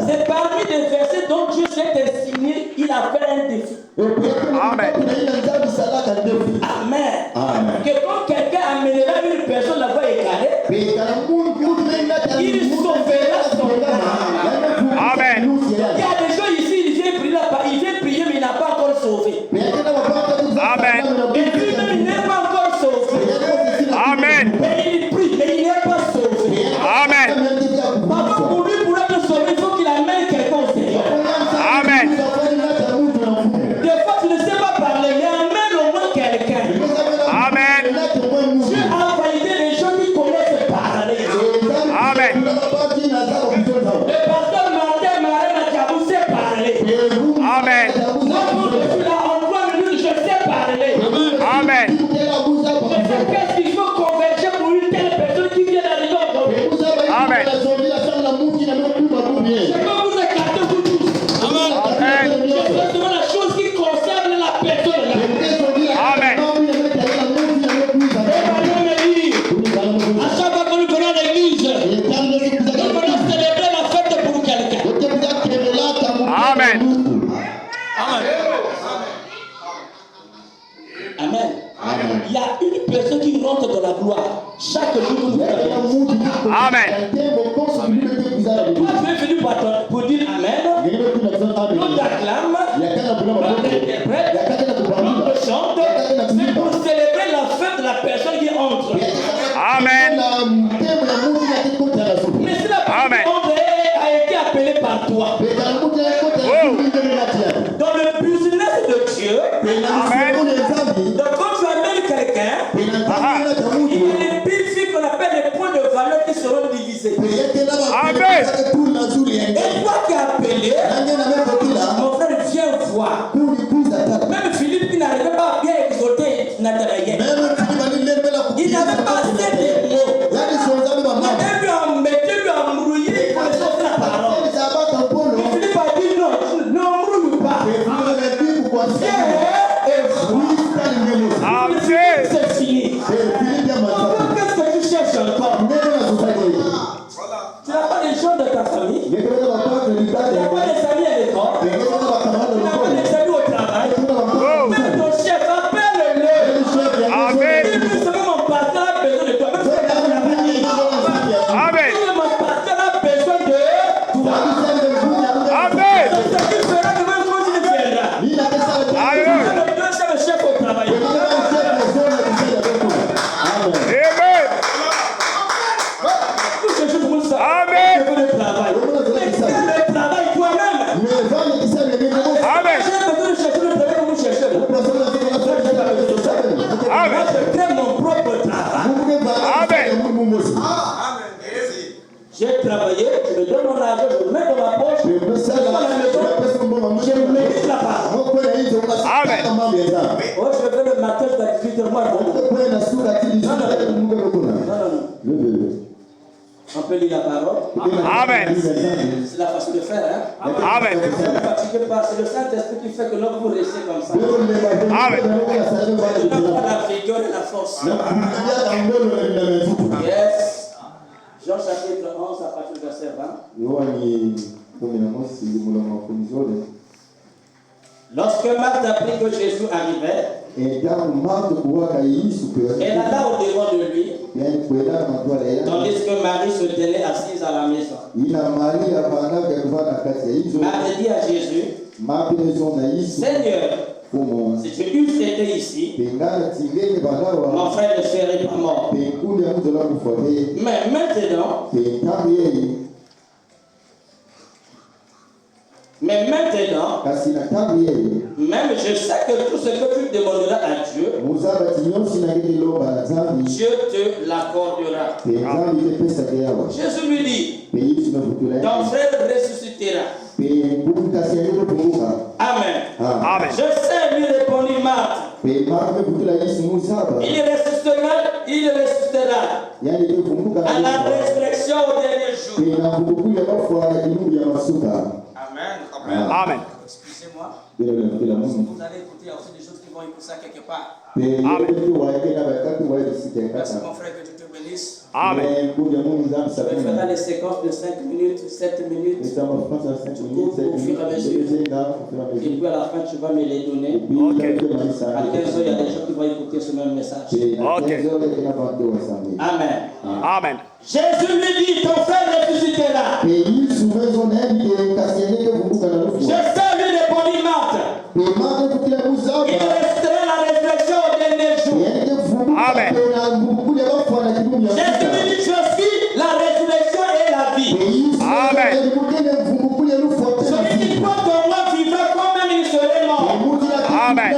C'est parmi les versets dont Dieu s'est insigné, il a fait un défi. Amen. Amen. Que quand quelqu'un amènera une personne la voie égarée, il sauvera son âme. Amen. Il y a des gens ici, il vient prier, mais il n'a pas encore sauvé. Amen. Et lui-même, il n'est pas encore sauvé. Amen. Mais il prie, mais il n'est pas sauvé. Amen. Papa, pour lui, pour être sauvé, il faut qu'il amène quelqu'un au Seigneur. Amen. Des fois, tu ne sais pas parler, mais amène au moins quelqu'un. Amen. Dieu a validé les gens qui connaissent parler. Amen. Le pasteur Martin Marin Machiabou sait parler. Amen. Moi, quand je suis là, en 3 minutes, je sais parler. Amen. Je sais qu'est-ce qu'il faut converger pour une telle personne qui vient d'arriver aujourd'hui. Amen. Je peux vous écarter vous tous. Amen. Je fais seulement la chose qui concerne la personne là. Amen. Emmanuel me dit, à chaque fois que nous venons à l'église, nous venons célébrer la fête pour quelqu'un. Amen. Amen. Il y a une personne qui rentre dans la gloire chaque jour que nous venons. Amen. Toi, tu es venu pour dire Amen. L'autre acclame, l'autre interprète, l'autre chante. C'est pour célébrer la fête de la personne qui entre. Amen. Mais si la personne qui entre a été appelée par toi, dans le business de Dieu, Amen. donc quand tu amènes quelqu'un, il y a des petits qu'on appelle les points de valeur qui seront divisés. Amen. Et toi qui es appelé, mon frère, viens voir. Même Philippe qui n'arrivait pas à bien exhorter Nathanaël, il n'avait pas assez de mots. Mais lui a embrouillé, il connaissait la parole. Et Philippe a dit non, ne embrouille pas. Viens et vois. Amen. C'est fini. Qu'est-ce que tu cherches encore? Tu n'as pas des gens de ta famille, tu n'as pas des amis à l'école, tu n'as pas des amis au travail. Même ton chef, appelle-le. Amen. Dis-lui, c'est mon pasteur a besoin de toi. Même si tu n'as pas dit. Amen. Dis-lui, mon pasteur a besoin de toi. Amen. C'est ce qui fera que même quand il viendra. Alléluia. Le chef au travail. Amen. Tout ce jour, vous le savez. Amen. Je veux le travail. Mais fais le travail toi-même. Amen. J'ai besoin de chercher le travail que vous cherchez. Amen. Moi, je crée mon propre travail. Amen. J'ai travaillé, je me donne mon argent, je le mets dans ma poche, je vais à la maison, je médite là-bas. Amen. Oh, je vais le matin jusqu'à 18h, moi, non. On peut lire la parole. Amen. C'est la façon de faire, hein. Amen. Ne vous fatiguez pas, c'est le Saint-Esprit qui fait que l'homme vous restez comme ça. Amen. Tu n'as pas la vigueur et la force. Yes. Jean chapitre 11 à partir du verset 20. Lorsque Marthe apprit que Jésus arrivait, elle alla au-devant de lui, tandis que Marie se tenait assise à la maison. Marie dit à Jésus, Seigneur, si tu eusses été ici, mon frère ne serait pas mort. Mais maintenant, même je sais que tout ce que tu demanderas à Dieu, Dieu te l'accordera. Jésus lui dit, ton frère ressuscitera. Amen. Amen. Je sais, lui répondit Marthe. Il ressuscitera à la résurrection au dernier jour. Amen. Amen. Excusez-moi. Vous allez écouter, il y a aussi des choses qui vont écouter ça quelque part. Amen. Merci mon frère, que Dieu te bénisse. bénisse. Amen. Je ferai les séquences de 5 minutes, 7 minutes. Tu coupes au fur et à mesure. Et puis à la fin, tu vas me les donner. Ok. À 15h, il y a des gens qui vont écouter ce même message. Ok. Amen. Amen. Jésus lui dit, ton frère ressuscitera. Je sais, lui répondit Marthe. Il restera la réflexion au dernier jour. Amen. Jésus lui dit, je suis la résurrection et la vie. Amen. Celui qui croit en moi vivra quand même il serait mort. Amen.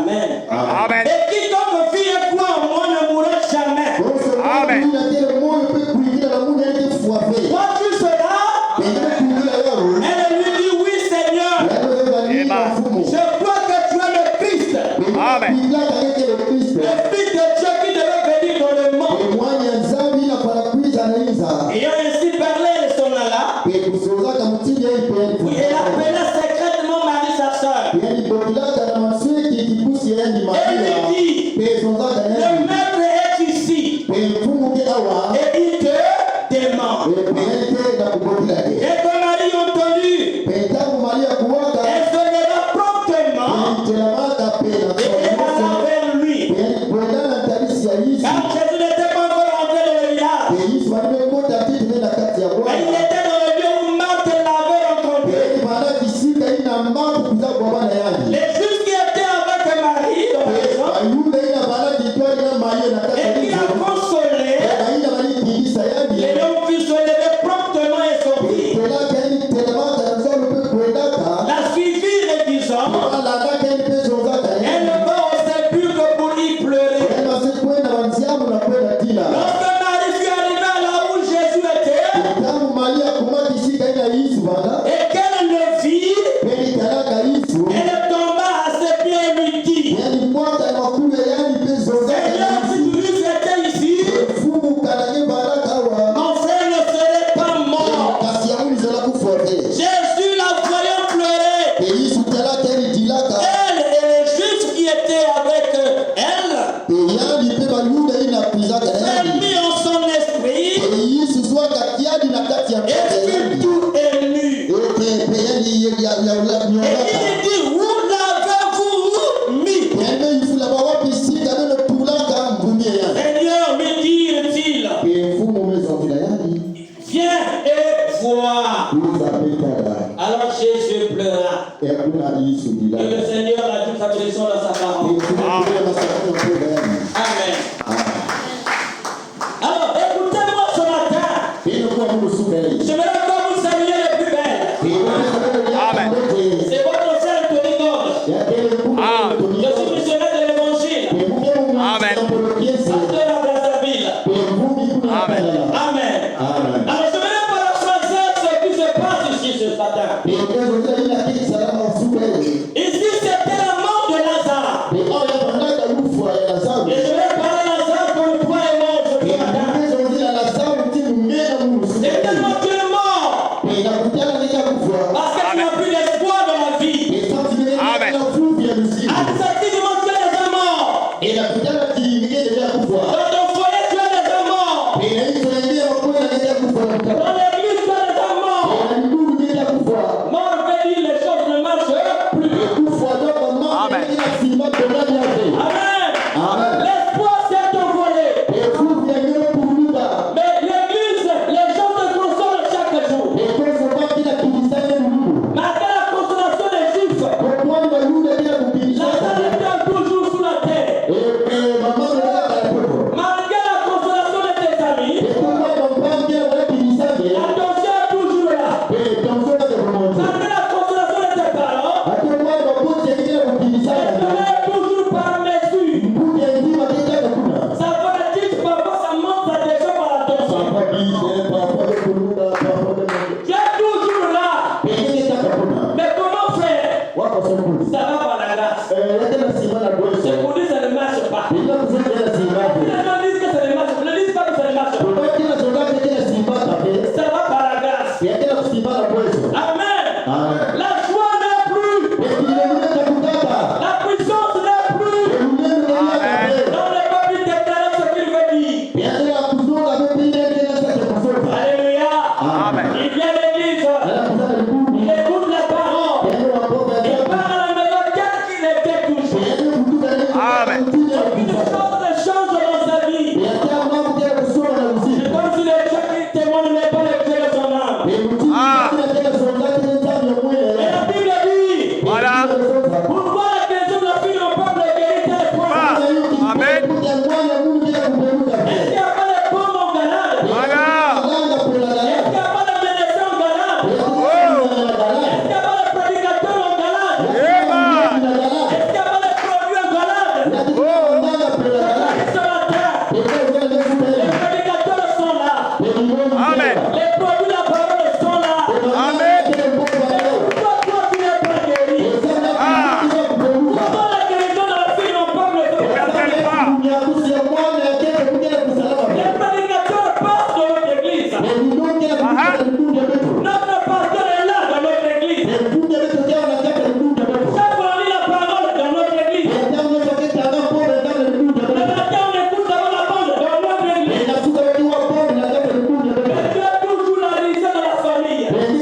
Amen. Amen. Et quiconque vit et croit en moi ne mourra jamais. Amen. Toi tu seras. Elle lui dit, oui Seigneur. Je crois que tu es le Christ. Amen. Le Fils de Dieu qui devait venir dans le monde. Ayant ainsi parlé, elle s'en alla. Elle appela secrètement Marie sa sœur. Et lui dit, le maître est ici. Et il te demande. Et quand Marie entendu, elle se leva promptement et elle alla vers lui. Car Jésus n'était pas encore entré dans le village. Mais il était dans le lieu où Marthe l'avait rencontré. Les Juifs qui étaient avec Marie dans la maison et qui la consolé, les hommes purent se lever promptement et sortir. La suivirent et disant, elle va au sépulcre pour y pleurer. Lorsque Marie fut arrivée là où Jésus était et qu'elle le vit, elle tomba à ses pieds et lui dit, Seigneur, si tu eusses été ici, mon frère ne serait pas mort. Jésus la voyant pleurer, elle et les Juifs qui étaient avec elle, mis en son esprit et fut tout ému. Et il dit, où l'avez-vous mis? Seigneur, me dit-il, viens et vois. Alors Jésus pleura. Et le Seigneur a dit sa bénédiction dans sa parole. Amen. Alors, écoutez-moi ce matin. Je vais encore vous saluer les plus belles. Amen. C'est votre frère Tony Gord. Ah. Je suis missionnaire de l'évangile. Amen. Pasteur à Brazzaville. Amen. Amen. Alors, je vais paraphraser ce qui se passe ici ce matin. Ici, c'était la mort de Lazare. Et je vais parler de Lazare comme toi et moi aujourd'hui matin. C'est tellement tu es mort. Parce que tu n'as plus d'espoir dans la vie. Amen. Administrativement, tu es déjà mort. Dans ton foyer, tu es déjà mort. Dans l'église, tu es déjà mort. Mort veut dire les choses ne marchent plus. Amen. Amen. L'espoir s'est envolé. Mais l'église, les gens te consolent chaque jour. Malgré la consolation des Juifs, Lazare était toujours sous la terre. Malgré la consolation de tes amis, la tension est toujours là. Malgré la consolation de tes parents, elle est toujours par mesure. Ça va dire parfois ça monte à des gens par la tension. Tu es toujours là. Mais comment faire? Ça va par la grâce. C'est pour dire que ça ne marche pas. Les gens disent que ça ne marche pas. Ne disent pas que ça ne marche pas. Ça va par la grâce. Amen. La joie n'est plus. La puissance n'est plus. Dans les Amen. Les produits de la parole sont là. Amen. Toi qui n'es pas guéri. Ah. Pourquoi la guérison de la fille n'ont pas besoin? Certaines pas. Les prédicateurs passent dans notre église. Notre pasteur est là dans notre église. Chaque fois on lit la parole dans notre église. Le matin on écoute d'abord la parole dans notre église. Mais tu as toujours la risée dans la famille. Même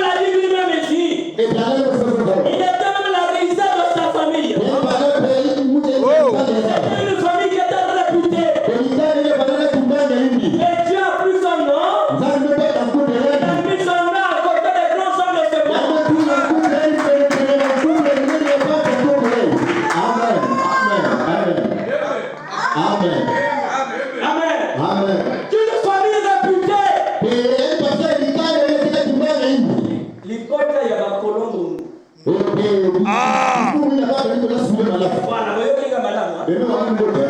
l'a dit lui-même ici. Il était même la risée dans sa famille. C'était une famille qui était réputée. Et Dieu a pris son nom. Il a mis son nom à côté des grands hommes de ce monde. Amen. Une famille réputée. L'icône, il y a un colombo. Ah. Voilà, vous voyez comme madame.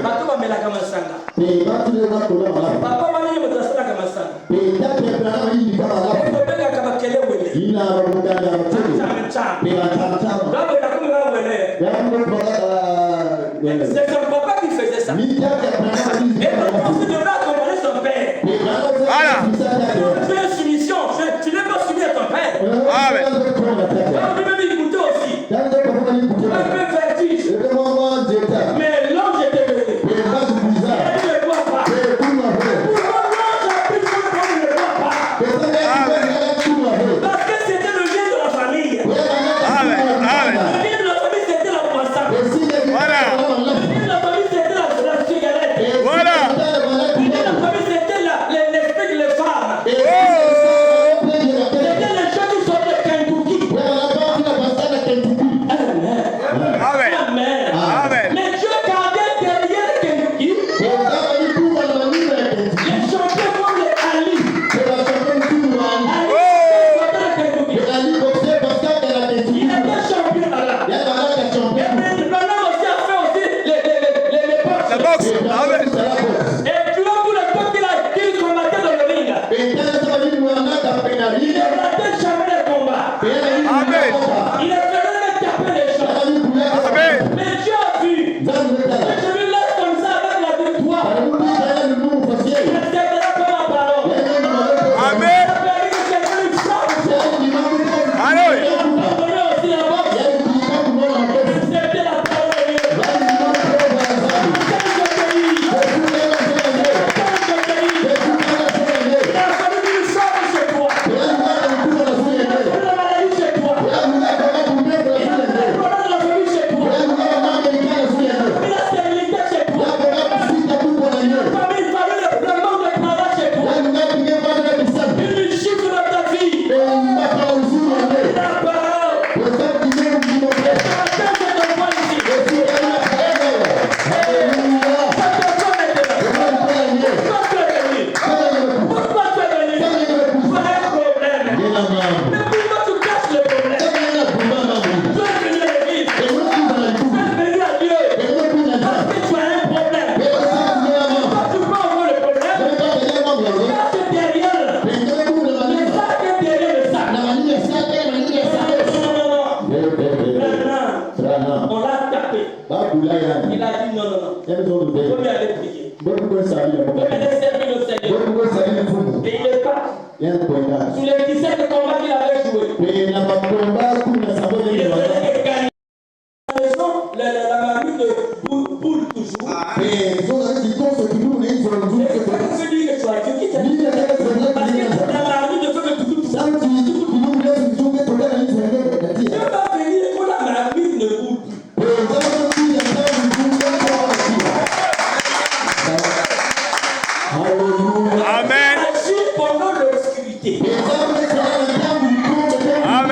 Bato bamelaka masanga. Papa mani yo mutasaka masanga. Kobeka bakele wele. Bravo, il a comme là wele. C'est son papa qui faisait ça. Et pourquoi tu devras commander son père? Voilà. Tu es soumission. Tu n'es pas soumis à ton père. Amen. Quand lui-même il goûtait aussi. Un peu vertige. Mais l'ange était venu. Il ne voit pas. Pourquoi l'ange a pris son temps, il ne voit pas? Parce que c'était le lien de la famille. Amen. Le lien de la famille, c'était la poisson. Voilà. Le lien de la famille, c'était la cigarette. Voilà. Le lien de la famille, c'était l'esprit de les femmes. Oh. C'était les gens qui sont de Kentucky. Amen. Amen. Amen. Mais Dieu gardait derrière Kentucky les champions comme les Ali. Il était champion là. Et puis Branham aussi a fait aussi les La boxe. boxe. Amen. Et tu vois pour le peuple qu'il combattait dans le ring. Il ne ratait jamais les combats. Amen. Il ne faisait que taper les gens. Amen. Mais Dieu a vu que je lui laisse comme ça avec la victoire. Il acceptera comme la parole. Amen. Ça veut dire que c'est une frappe. Alléluia. On connaît aussi la boxe. Accepter la parole de Dieu. La famille d'une femme chez toi. La maladie chez toi. Le problème de la famille chez toi. La stérilité chez toi. Famille, le manque de travail chez toi. Une chute dans ta vie. La parole. La tête de ton point ici. Cette femme était là. Pourquoi tu es venu? Pourquoi tu es venu? Pas un problème. Mais pourquoi tu caches le problème? Tu es venu à l'église. Tu es venu à Dieu. Parce que tu as un problème. Quand tu peux avoir le problème, cache derrière. Le sac est derrière le sac. Non. Maintenant, on l'a tapé. Il a dit non. Il faut lui aller prier. Il faut lui aller servir le Seigneur. Et il est parti. Sur les 17 combats qu'il avait joué. Il faisait que gagner. La marmite de boule toujours. C'est pas que tu dis que tu as Dieu qui t'a dit. Parce que la marmite de feu que tu Dieu va venir quand la marmite ne boule plus. Amen. Agis pendant l'obscurité. Amen.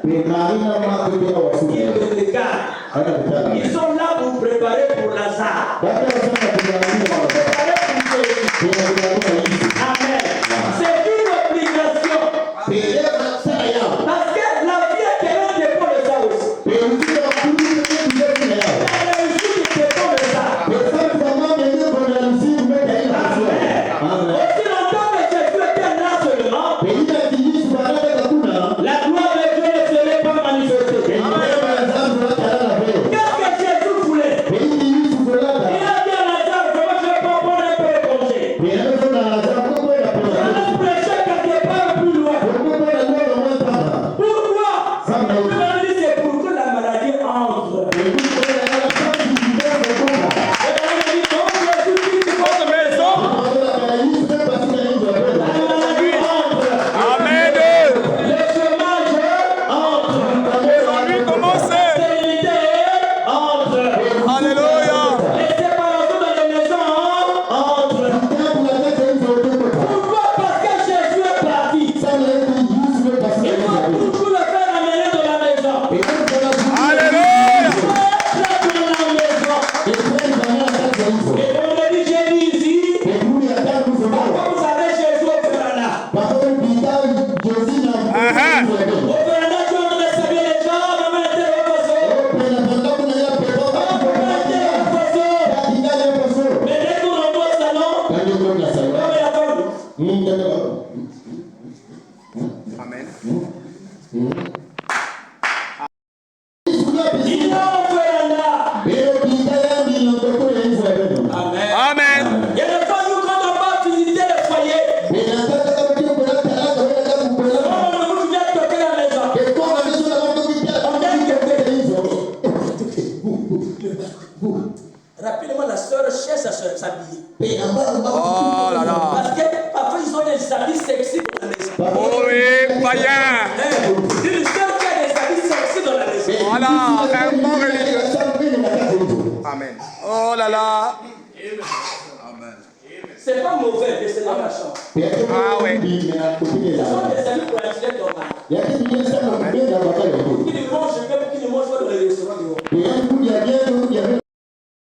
Ils le regardent. Ils sont là pour préparer pour Lazare. Pour préparer pour Jésus. Amen. C'est une obligation. Parce que la vie éternelle dépend de ça aussi. La réussite dépend de ça. Amen. Aussi longtemps que Jésus était là seulement, la gloire de Dieu ne serait pas manifestée. Qu'est-ce que Jésus voulait? Il a dit à Lazare, vraiment, je vais pas prendre un peu de congé. Je vais prêcher quelque part plus loin. Pourquoi? Il dit, c'est pour que la maladie entre. Et il dit, non, Jésus dit, tu vas te maison. La maladie entre. Amen. Le chômage entre. Les ennuis commencent. La stérilité entre. Alléluia. Les séparations dans les maisons entre. Pourquoi? Parce que Jésus est parti. Il faut toujours le faire amener dans la maison. Alléluia. Et vendredi, j'ai dit ici, pourquoi vous savez Jésus au Ferrana? Au Ferrana, tu es en train de saluer les gens, maman était au poisson. Mais dès qu'on rentre au salon, on va attendre. Amen. Il est au Ferrana. Amen. Amen. Il y a des fois, nous, quand on va visiter le foyer, on vous vient toquer la maison. On vient toquer. Rapidement, la soeur cherche à s'habiller. Oh là là. Parce que parfois, ils ont des habits sexy dans la maison. Oh oui, païen. Une soeur qui a des habits sexy dans la maison. Voilà, un bon religieux. Amen. Oh là là. C'est pas mauvais, mais c'est dans la chambre. Ah ouais. Ce sont des habits pour attirer ton mari. Qui ne mange pas, qui ne mange pas dans les restaurants dehors.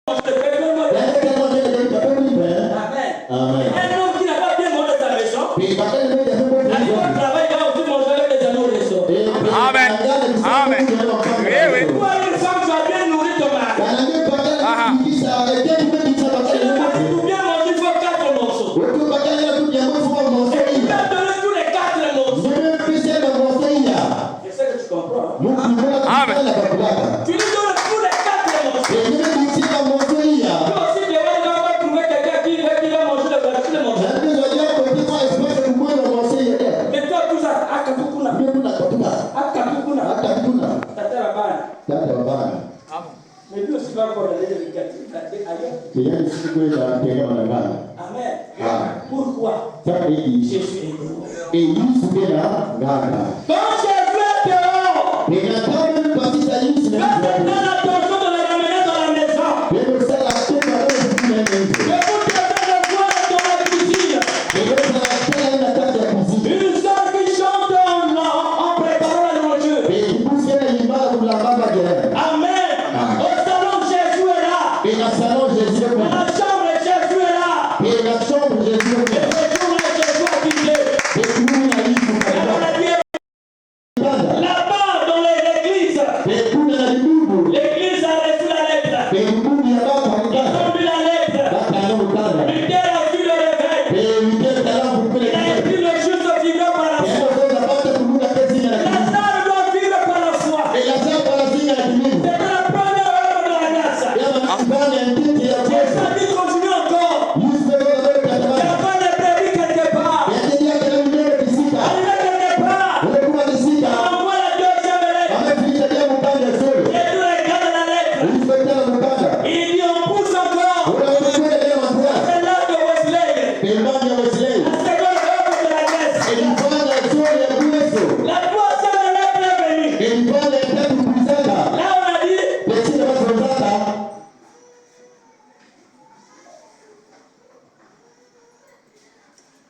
Je te fais bien manger. Amen. Un homme qui n'a pas bien mangé dans sa maison, aller au travail, il va aussi manger avec les amis au restaurant. Amen. Amen. Oui, oui. Toi, une femme, tu as bien nourri ton mari. Ah, Pour bien manger, il faut 4 morceaux. Il a donné tous les 4 morceaux. Je sais que tu comprends. Amen. Tu lui donnes tous les 4 morceaux. Toi aussi, tu vas trouver quelqu'un qui va manger le gâteau, tu le manges. Mais toi, tout ça, akapukuna. Tata Rabana. Mais lui aussi va encore aller le gâteau ailleurs. Amen. Pourquoi? Jésus est dehors. Quand Jésus est dehors, fais maintenant attention de le ramener dans la maison. Que vous devez le voir dans la cuisine. Une soeur qui chante en préparant la nourriture. Amen. Au salon, Jésus est là. Dans la chambre, Jésus est là. Le jour là, Jésus a quitté. La maladie est là-bas dans l'église. L'église a reçu la lettre. Ils ont lu la lettre. Luther a vu le réveil. Il a écrit le juste vivant par la foi. Lazare doit vivre par la foi. C'était la première œuvre de la grâce. Jésus a dit continue encore. Il y a pas de prévu quelque part. Arrivé quelque part. On envoie la deuxième lettre. Jésus regarde la lettre. Il dit on pousse encore. C'est l'âge de Wesley. La seconde œuvre de la Grèce. La troisième lettre est venue. Là on a dit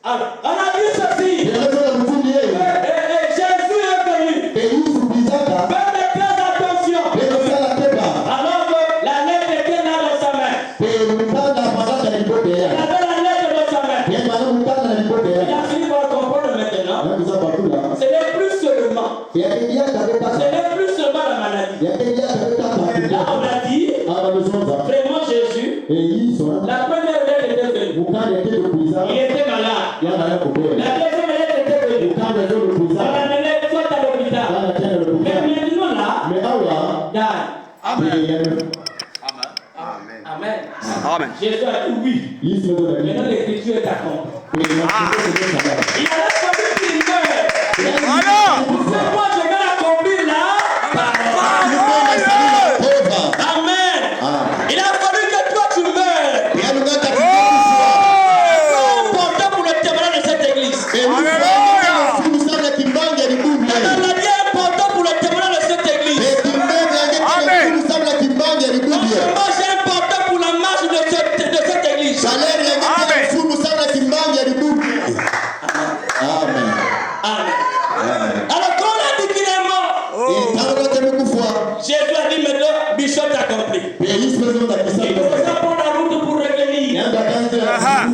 alors, on a dit ceci. Jésus est venu. Ce n'est plus seulement la maladie. Là, on a dit, vraiment Jésus, la première lettre était venue. Il était malade. La deuxième lettre était venue. On a mené soit à l'hôpital. Mais maintenant là, Amen. Amen. Amen. Jésus a dit oui. Maintenant l'écriture est accomplie. Il a fallu qu'il meure. Moi je vais l'accomplir là. Amen. Il a fallu que toi tu meurs. Important pour le témoignage de cette église. La maladie est important pour le témoignage de cette église. C'est important pour la marche de cette église. Amen. Alors quand on a dit qu'il est mort, Jésus a dit maintenant, Bishop accompli. Il commence à prendre la route pour revenir. Il commence à revenir.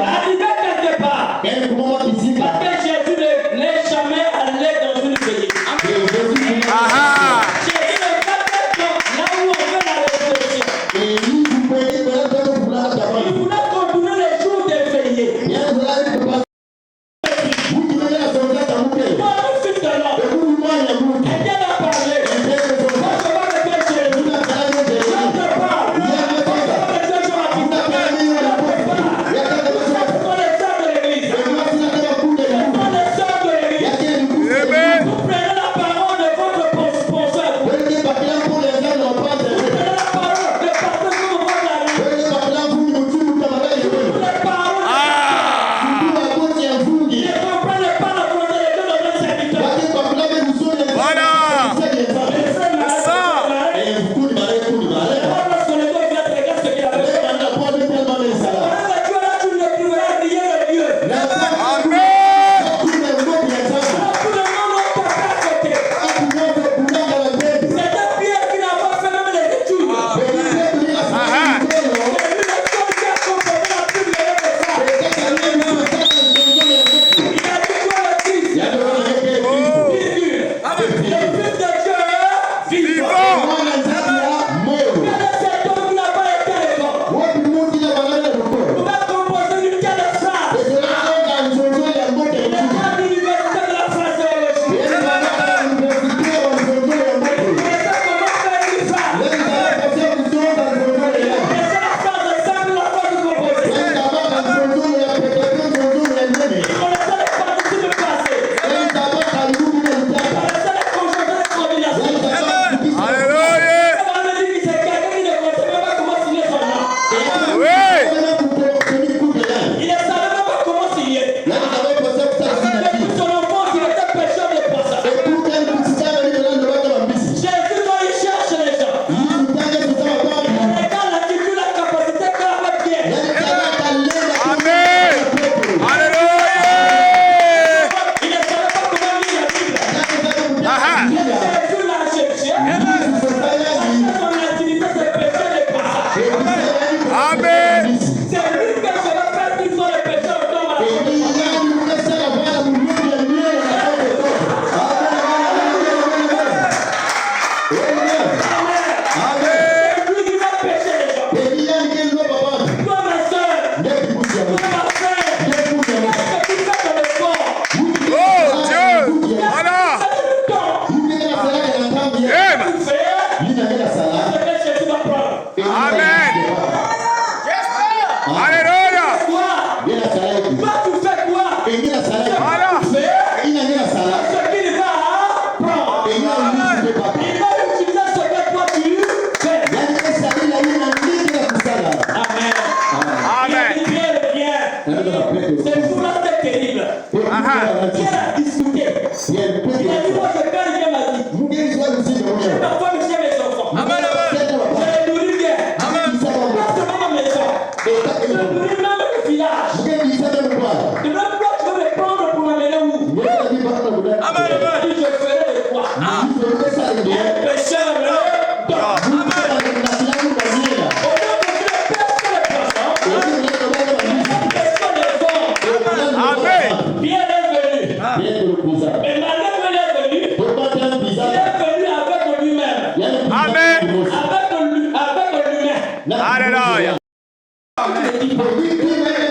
Arriver quelque part. Parce que Jésus n'est jamais allé dans une pays. Jésus ne va pas là où on fait la réflexion. Il voulait continuer les jours de veiller. Mais malgré qu'il est venu, il est venu avec lui-même. Amen. Avec lui-même. Alléluia.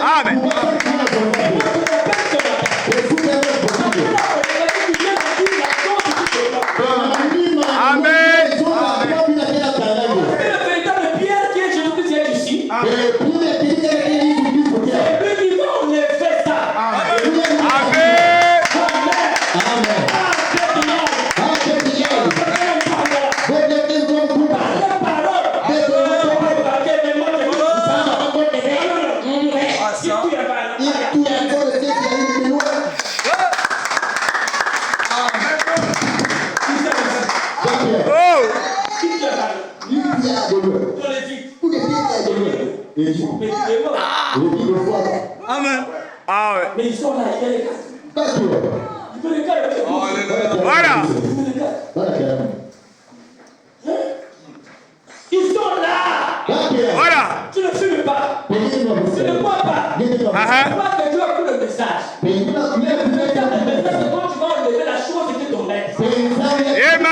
Amen. Amen. Le véritable Pierre qui est Jésus-Christ est ici. C'est lui qui va en effet ça. Amen. Amen. Ah ouais. Mais ils sont là, il y a les gars. Il peut les gars. Voilà. Ils sont là. Voilà. Tu ne fumes pas. Tu ne bois pas. Tu vois que tu as pris le message. Le message, c'est quand tu vas enlever la chose qui est ton être. Amen.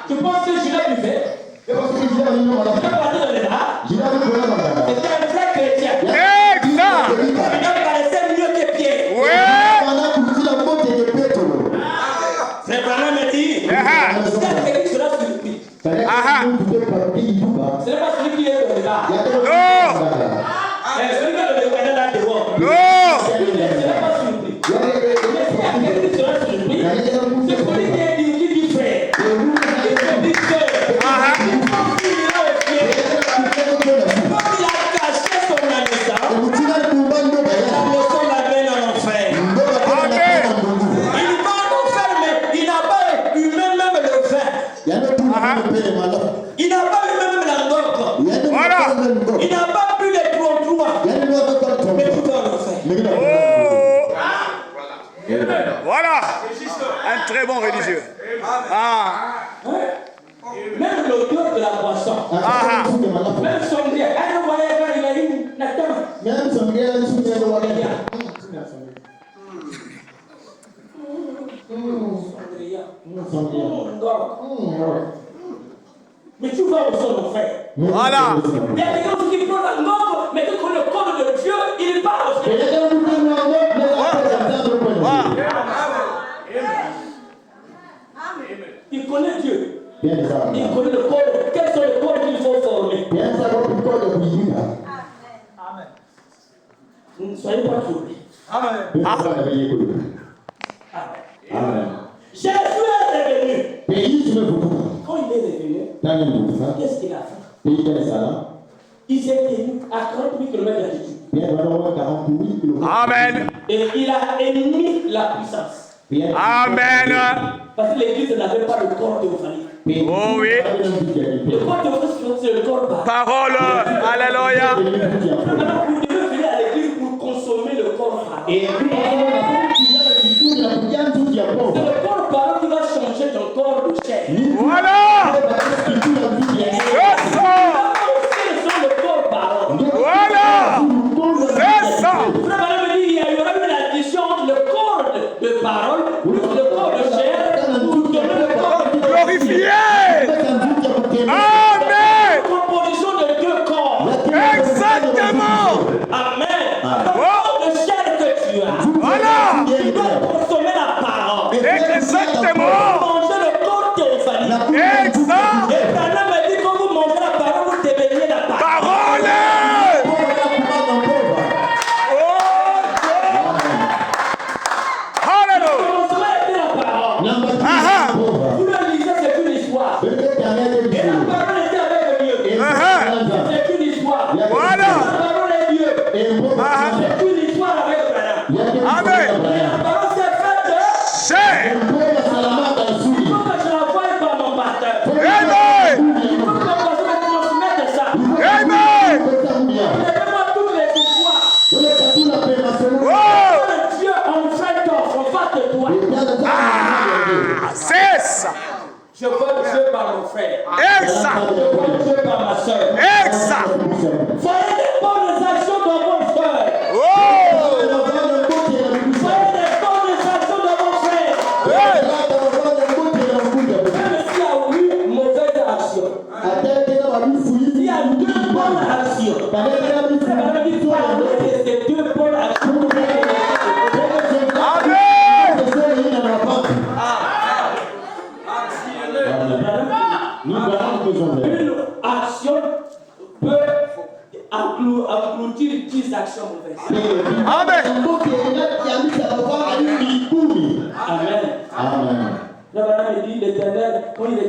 Tu penses que Judas buvait? Il a parti dans les bars. C'était un vrai chrétien. Exact. Il paraissait mieux que Pierre. Ouais. Frère Branham me dit, c'est quelqu'un qui sera surpris. Ce n'est pas celui qui est dans les bars. Non. C'est celui qui est dans le canal là dehors. Non. Ce n'est pas surpris. Mais s'il y a quelqu'un qui sera surpris, c'est celui qui dit frère. Il dit sœur. Il a caché son naissance. Son l'amène en enfer. Amen. Il va en enfer, mais il n'a pas eu même le vin. Il n'a pas eu même la gorge. Voilà. Il n'a pas pu les 33. Mais tout va en enfer. Oh. Voilà. Un très bon religieux. Ah. Même l'odeur de la boisson. Même son Dieu. Il a eu la tête. Mais tu vas au son enfer. Voilà. Il y a des gens qui prennent la mort, mais que le corps de Dieu, il parle. Il connaît Dieu. Il connaît le corps. Quels sont les corps qu'il faut former? Ne soyez pas troublés. Amen. Jésus est revenu. Quand il est revenu, qu'est-ce qu'il a fait? Il s'est tenu à 40 000 km d'altitude. Amen. Et il a émis la puissance. Amen. Parce que l'église n'avait pas le corps théophanique. Oh oui. Le corps théophanique, c'est le corps par. Parole. Alléluia. Alors vous devez venir à l'église pour consommer le corps par. C'est le corps par qui va changer ton corps de chair. Voilà. C'est ça. Le corps par. Voilà. C'est ça. Frère Madame me dit, il y aura une addition entre le corps de parole plus le corps de chair pour donner le corps de Glorifié. Amen. composition de deux corps. Exactement. Amen. Le corps de chair que tu as. Voilà. Tu dois consommer la parole. Exactement. Manger le corps théophanique. Exact. Et Branham me dit quand vous mangez la parole, vous deveniez la parole. Parole. Commencement était la parole. Vous le lisez, c'est une histoire. Et la parole était avec Dieu. C'est une histoire. Voilà. La parole est Dieu. C'est une histoire avec Branham. Amen. Et la parole s'est faite. C'est. Il faut que je la voie par mon pasteur. Amen. Il faut que mon pasteur me transmette ça. Amen. Donnez-moi toutes les histoires. Oh. Dieu en fait d'offre, en face de toi. Ah, c'est ça. Je vois Dieu par mon frère. Exact. Je vois Dieu par ma soeur. Exact. Voyez les bonnes actions dans vos frères. Oh.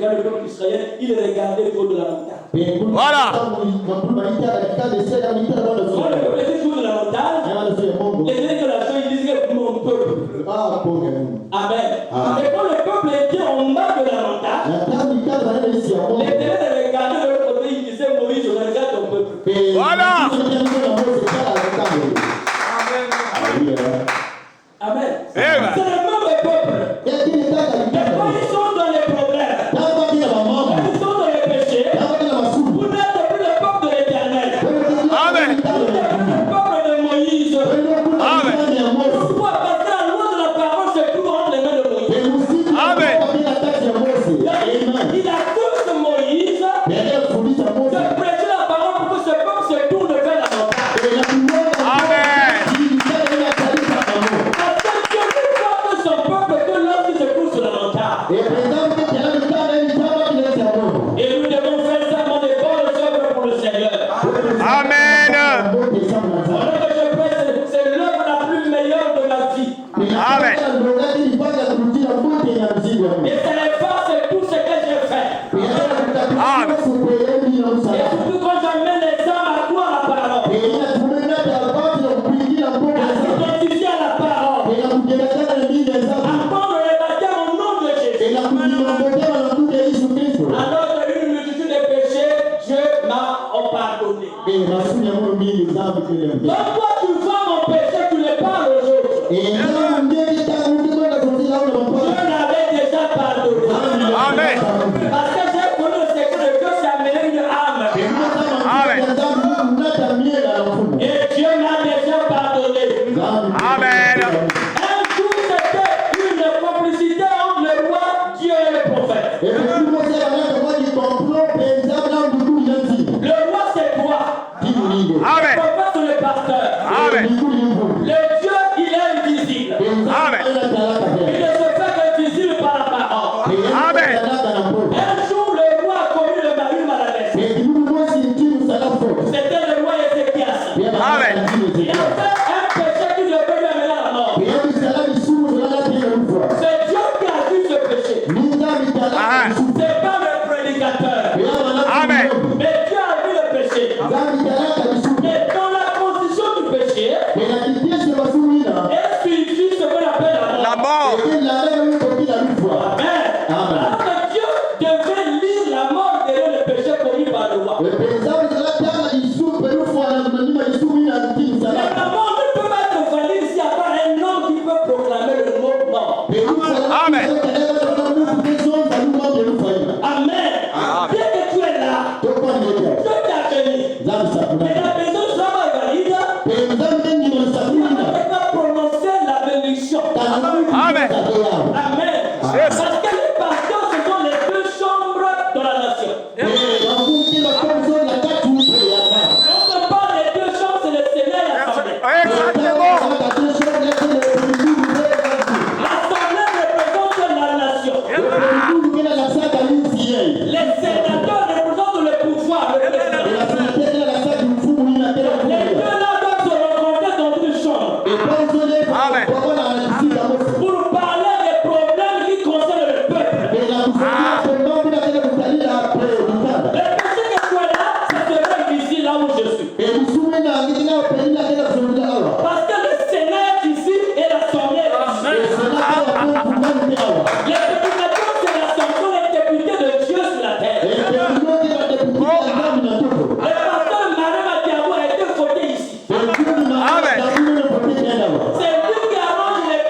regarde le peuple israélien, il regardait le haut de la montagne. Voilà. Quand le peuple était tout de la montagne, les déclarations, ils disaient mon peuple. Amen. Et quand le peuple était en bas de la montagne, les ténèbres regardaient de l'autre côté, ils disaient Moïse, regarde ton peuple. Voilà. Amen. Amen. C'est le même peuple. Et quand ils sont dans les problèmes, quand ils sont dans les péchés, vous n'êtes plus le peuple de l'Éternel. Amen. Vous n'êtes plus le peuple de Moïse. Amen. Pourquoi? Parce que la loi de la parole se trouve entre les mains de Moïse. Amen. Il accuse Moïse de prêcher la parole pour que ce peuple se tourne vers la montagne. Amen. Parce que Dieu ne porte son peuple que lorsqu'il se trouve sur la montagne. Et nous devons faire ça mon école œuvre pour le Seigneur. Amen. Pendant que je prêche, c'est l'œuvre la plus meilleure de ma vie. Amen. Et ça efface tout ce que j'ai fait. Amen. Et surtout quand j'amène les âmes à toi la parole. À s'identifier à la parole. Apprendre les baptêmes au nom de Jésus. Alors qu'une multitude de péchés, Dieu m'a pardonné. Donc toi tu vois mon péché, tu le parles aux autres. Dieu l'avait déjà pardonné. Amen. Parce que j'ai connu le secret de Dieu, c'est amené une âme. Amen. Et Dieu m'a déjà pardonné. Amen. Un jour, c'était une complicité entre le roi, Dieu et le prophète. Le roi, c'est toi. Le Amen. prophète, c'est le pasteur. Amen. Le Dieu, il est invisible. Amen. Il ne se fait que visible par la parole. Amen. Un jour, le roi a commis une maladresse. C'était le roi Ézéchias. Amen. Il a fait un péché qui devait lui amener à la mort. C'est Dieu qui a vu ce péché. C'est pas le prédicateur. Amen. Mais Dieu a vu le péché. Et dans la condition du péché, est suivi ce qu'on appelle la La mort. mort. Amen. Alors que Dieu devait lire la mort derrière le péché commis par le roi. Mais la mort ne peut pas être valide s'il n'y a pas un homme qui peut proclamer le mot mort. Amen. Amen. Bien que tu es là, Dieu t'a béni. Mais la maison sera valide. Il ne peut pas prononcer la bénédiction. Amen. Amen. Parce que les pasteurs, ce sont les deux chambres de la nation. Quand on parle des deux chambres, c'est le Sénat et l'Assemblée. Exactement. L'Assemblée représente la nation. Les sénateurs représentent le pouvoir, le président. Les deux là doivent se rencontrer dans une chambre Amen. pour parler des problèmes qui concernent le peuple. Le péché que tu es là, ça sera ici, là où je suis. Parce que le Sénat est ici et l'Assemblée est ici. Les prédicateurs, c'est l'Assemblée, les députés de Dieu sur la terre. Le pasteur Marie Matiabo a été voté ici. Amen. C'est lui qui arrange les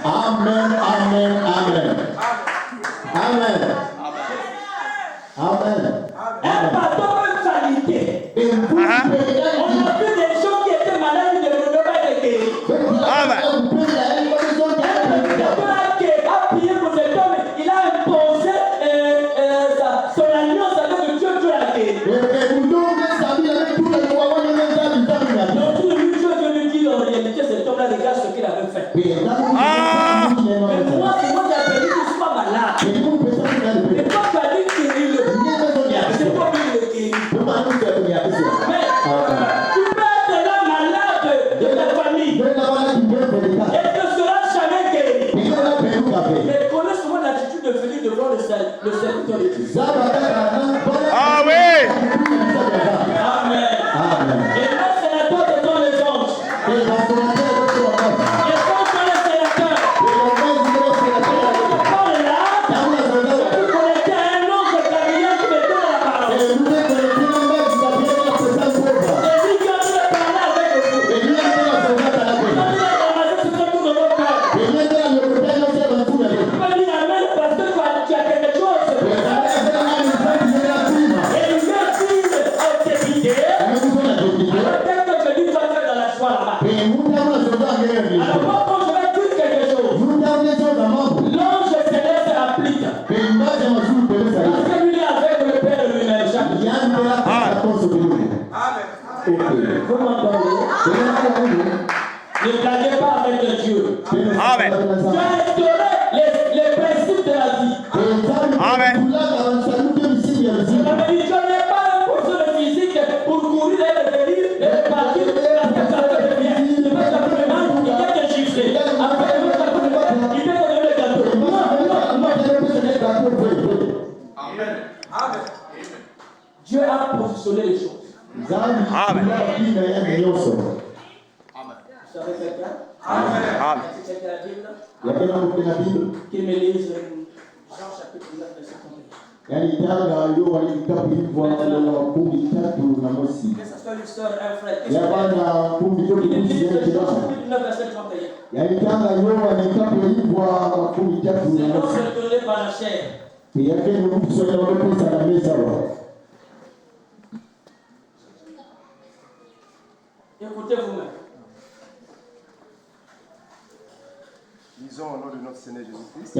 Amen, amen, amen. Amen. Amen. Un pardon peut s'aliter. Et vous, On a vu des gens qui étaient malades, ils ne devaient pas être guéris. Amen. A prié pour cet homme, il a imposé son alliance avec Dieu, Dieu l'a guéri. Donc, tout le Dieu lui dit en réalité, cet homme-là regarde ce qu'il avait fait. Mais moi, c'est moi qui ai permis qu'il soit malade. Et toi, tu as dit guérir-le. C'est toi qui le guéris. Mais tu peux être là malade de ta famille et ne seras jamais guéri. Mais connais souvent l'attitude de venir devant le serviteur de Dieu. Ah oui. Amen. Et moi, sénateur, ce sont les anges. Les anges sont les sénateurs. Je parle là, tu connaissais un ange de Gabriel qui me donne la parole. C'est lui qui a dû parler avec vous. Il a ramassé ce truc dans votre cœur. Tu peux dire amen parce que tu as quelque chose. Et il vient dire en tes idées. Alors dès que je dis, tu vas faire dans la joie là-bas. Alors moi, quand je vais dire quelque chose, l'ange céleste applique. Parce que lui est avec le Père lui-même chaque jour. Vous m'entendez? Ne blaguez pas avec Dieu. Amen. Tu as instauré les principes de la vie. Amen. Ça veut dire que tu n'es pas un pourcent de physique pour courir et revenir et partir parce que ça fait de bien. Tu vas simplement, il vient te gifler. Après, il vient te donner le gâteau. Non. Dieu a positionné les choses. Amen. Vous savez quelqu'un? Amen. C'est quelqu'un la Bible? Qu'il me lise Jean chapitre 9, verset 31. Que ce soit une soeur, un frère, il est dit Jean chapitre 9, verset 31. C'est non se retourner par la chair. Écoutez vous-même. Lisons au nom de notre Seigneur Jésus-Christ.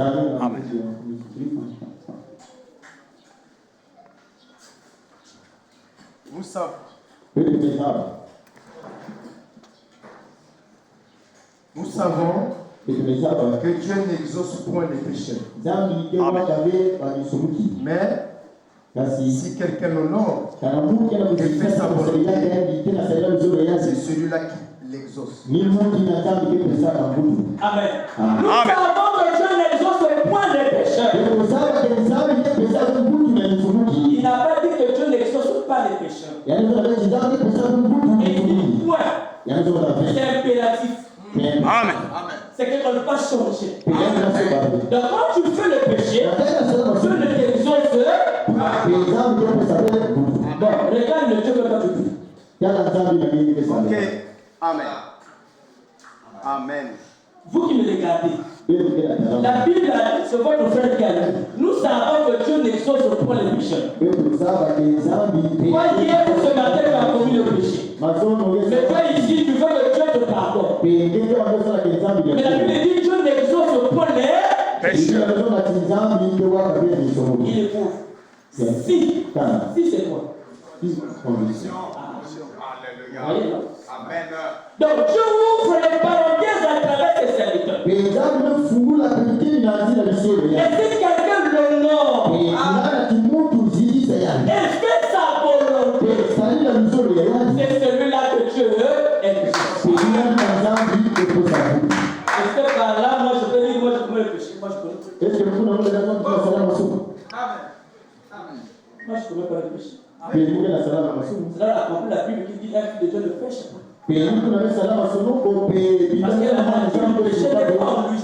Nous savons que Dieu n'exauce point les péchés. Mais si quelqu'un l'honore et fait sa volonté, c'est celui-là qui l'exauce. Amen. Nous savons que Dieu n'exauce point les pécheurs. Il n'a pas dit que Dieu n'exauce pas les pécheurs. Il dit point. C'est impératif. Amen. C'est qu'on ne peut pas changer. Donc quand tu fais le péché, Dieu ne t'exauce pas. Bon, regarde le Dieu que toi tu pries. Ok. Amen. Amen. Vous qui me regardez, la Bible a dit, c'est votre frère qui a dit, nous savons que Dieu n'exauce point les pécheurs. Toi, hier, ce matin, tu as commis le péché. Mais toi, ici, tu veux que Dieu te pardonne. Mais la Bible dit, Dieu n'exauce point les pécheurs. Il est pauvre. Si c'est toi. Alléluia. Amen. Donc Dieu ouvre les parenthèses à travers ses serviteurs. Et si quelqu'un l'honore et fait sa volonté, c'est celui-là que Dieu exauce. Est-ce que par là, moi je peux dire, moi je commets le péché, moi je connais. Moi je commets pas le péché. C'est là accompli la Bible qui dit un fils de Dieu ne pêche pas. Parce que la maladie du péché n'est pas en lui.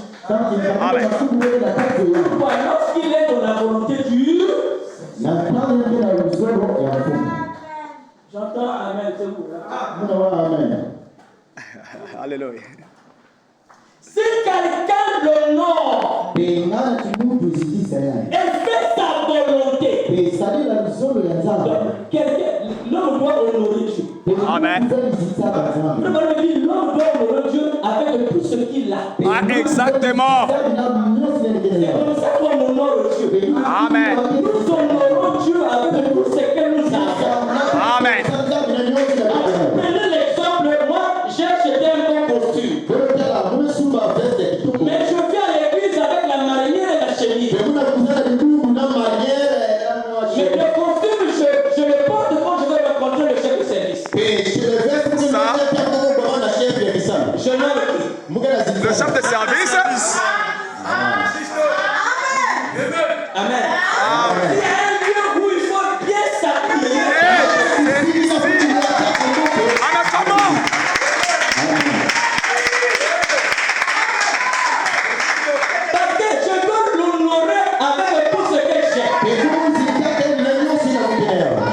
Pourquoi? Lorsqu'il est dans la volonté de Dieu, j'entends Amen, c'est vous. Alléluia. Si quelqu'un l'honore et fait sa volonté, l'homme doit honorer Dieu. Amen. L'homme doit honorer Dieu avec tout ce qu'il a. Ah, exactement. C'est comme ça qu'on honore Dieu. Amen. Nous honorons Dieu avec tout ce que nous avons. Amen. Prenez l'exemple, moi j'ai acheté un bon costume. Mais je viens à l'église avec la marinière et la chemise. Mais le costume, je le porte quand je vais rencontrer le chef de service. Je l'ai qui? Le chef de service. Amen. Il y a un lieu où il faut bien s'appuyer. Amen, comment? Parce que je veux l'honorer avec tout ce que j'ai.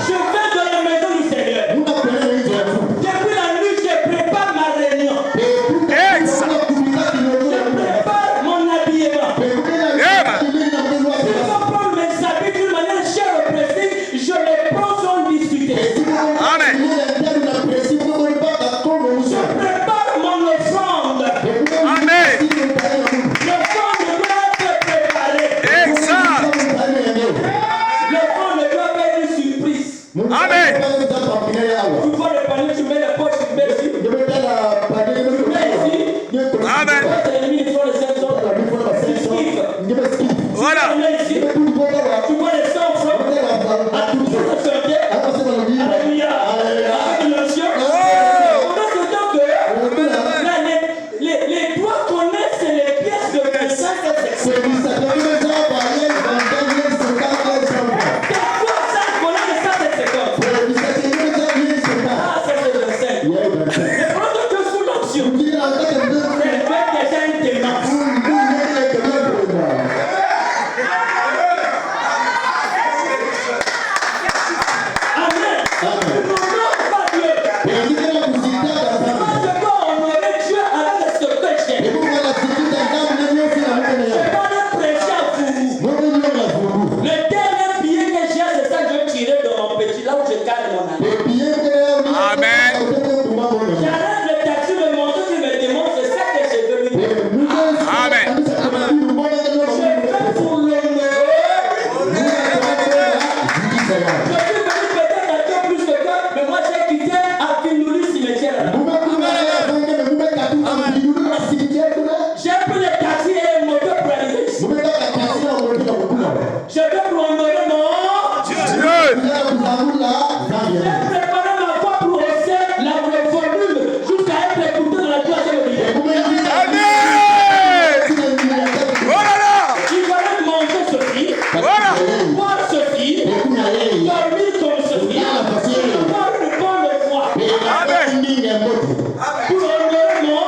Je vais dans la maison du Seigneur. Depuis la nuit, je prépare ma réunion. Je prépare mon habillement. Je vais prendre mes habits d'une manière chère au prestige. Je les prends sans discuter. Amen. Je prépare mon offrande. Amen. L'offrande doit être préparée. Exact. L'offrande doit être une surprise. Amen. Tu vois le panier, tu mets la poche, tu mets ici. Tu mets ici. Amen. Quand tes ennemis font les 500, tu skippes. Voilà. Tu mets ici. Tu vois les 100 francs. Tu te chanter. Alléluia. Avec l'onction. On a ce temps que les doigts connaissent les pièces de 25 sexuels. Parfois, ça connaît les 150. Ah, ça c'est 25. Mais quand tu es sous l'onction, c'est déjà un témoin. Amen. Ne honore pas Dieu. Moi, je dois honorer Dieu avec ce que j'ai. Je dois le prêcher à vous. Le dernier billet que j'ai, c'est ça que je tirais de mon petit, là où je garde mon année. Amen. J'arrête le taxi, le montant qui me demande, c'est ça que je veux lui dire. Amen. Je fais pour l'honorer. Je suis venu peut-être à Dieu plus que toi, mais moi j'ai quitté à Finouli cimetière. J'ai pris le taxi et le moteur pour arriver ici. Je vais pour honorer mon Dieu. Dieu. J'ai préparé ma foi pour hausser le volume jusqu'à être écouté dans la troisième vie. Amen. Oh là là. Tu vas manger ceci, Voilà. boire ceci, dormir comme ceci, avoir une bonne foi Amen. pour honorer mon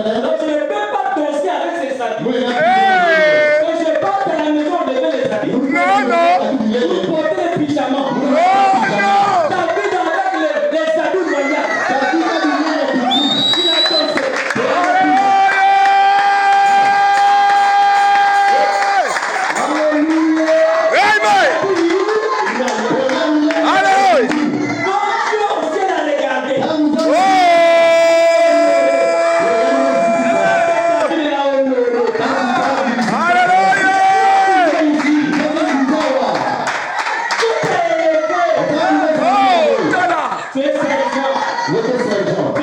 Donc je ne peux pas danser avec ces habits. Hey! Quand je parte à la maison, on devait les habits. Non. Vous portez les pyjamas. Oh non. David avec les habits royaux. Il a dansé. Amen. Alléluia. Mon Dieu au ciel a regardé. Oh. Il a honoré. Alléluia. Tout est élevé. Oh, tada. Tu es sergent. Tu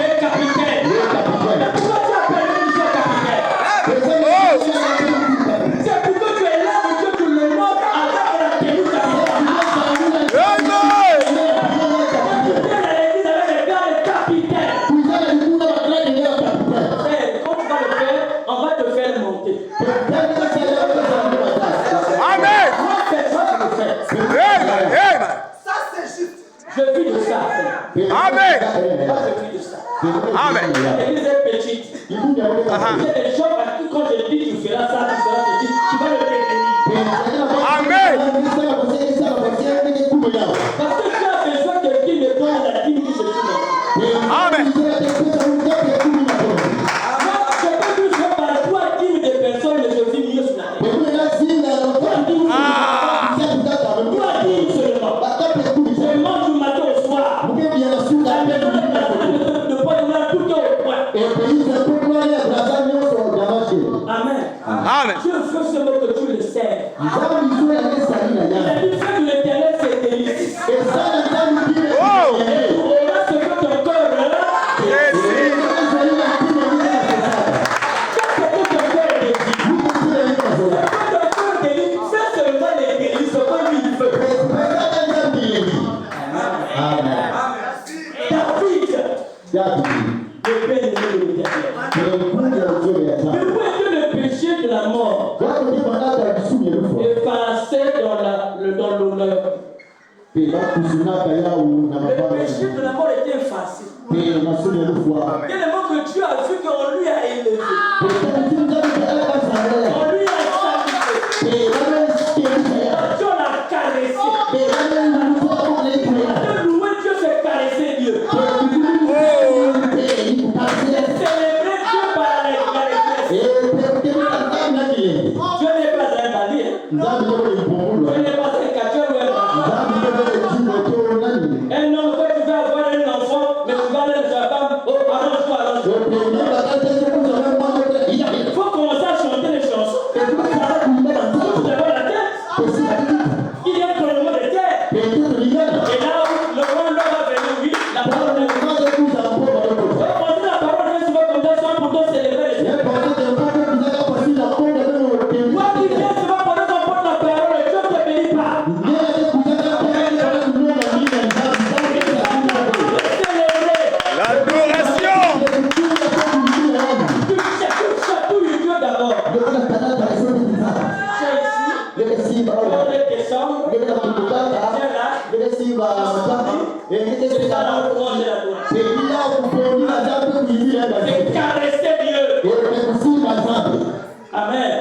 es capitaine. Mais pourquoi tu appelles Michel capitaine? Oh. C'est pour que tu es là et que tu le montres avec la tenue capitaine. Amen. Viens à l'église avec les gars de capitaine. Quand tu vas le faire, on va te faire monter. Amen. Moi, c'est ça que je fais. Amen. Amen. Je vis de ça. Amen. Moi, je vis de ça. Amen. L'église est petite. Il y a des gens à qui, quand je dis tu feras ça, tu vas le devenir. Amen. Parce que tu as besoin de qui me donne la dîme que je dis. Amen. Moi, je peux plus faire par 3 dîmes de personnes, mais je vis mieux sur la terre. 3 dîmes Ah! seulement. Je mange du matin au soir. La maison de pas de tout au point. Amen. Amen. Dieu veut seulement que tu le serves. Il a dit, fais de l'éternel ses délices. Oh. Et tu auras ce que ton cœur a. Yes. Qu'est-ce que ton cœur désire? Quand ton cœur désire, fais seulement les délices comme il veut. David, le bien-aimé de l'éternel. Mais où était le péché de la mort? Effacé dans l'honneur. Le péché de la mort était effacé. Tellement que Dieu a vu qu'on lui a élevé. On lui a salué. Dieu l'a caressé. De louer Dieu, c'est caresser Dieu. Célébrer Dieu par la Dieu n'est pas un bandit. Dieu n'est pas un catcheur ou un bandit. Un homme, quand tu vas avoir un enfant, mais tu vas aller dans sa femme, oh, allonge-toi. Il faut commencer à chanter les chansons. Il faut d'avoir la tête. Il y a un problème de tête. Et là où le roi va venir, oui, la parole de Dieu. La parole de Dieu souvent comme ça, sans pourtant célébrer les choses. Toi qui viens souvent pendant qu'on porte la parole, Dieu ne te bénit pas. L'adoration. Tu chatouilles Dieu d'abord. C'est ici. On est descendre. C'est là. C'est ça la louange et l'adoration. C'est caresser Dieu. Amen.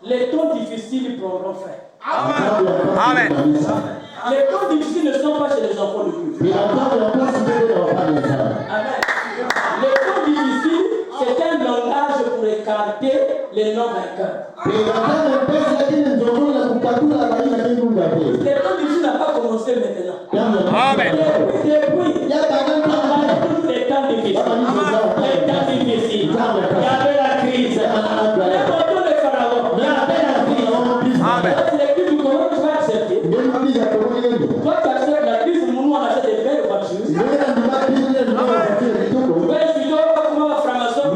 Les temps difficiles prendront fin. Amen. Les temps difficiles ne sont pas chez les enfants de Dieu. Amen. Les temps difficiles, c'est un langage pour écarter les non-vainqueurs. Les temps difficiles n'ont pas commencé maintenant. Amen. Depuis, il y a toujours des temps difficiles. Les temps difficiles. Il y avait la crise. Les montants de Pharaon. Il y avait la crise. Amen. C'est l'équipe du Coran que tu vas accepter. Toi, tu acceptes la crise, nous, on achète des belles voitures. Ouais, je suis là, comment on va faire ma soeur?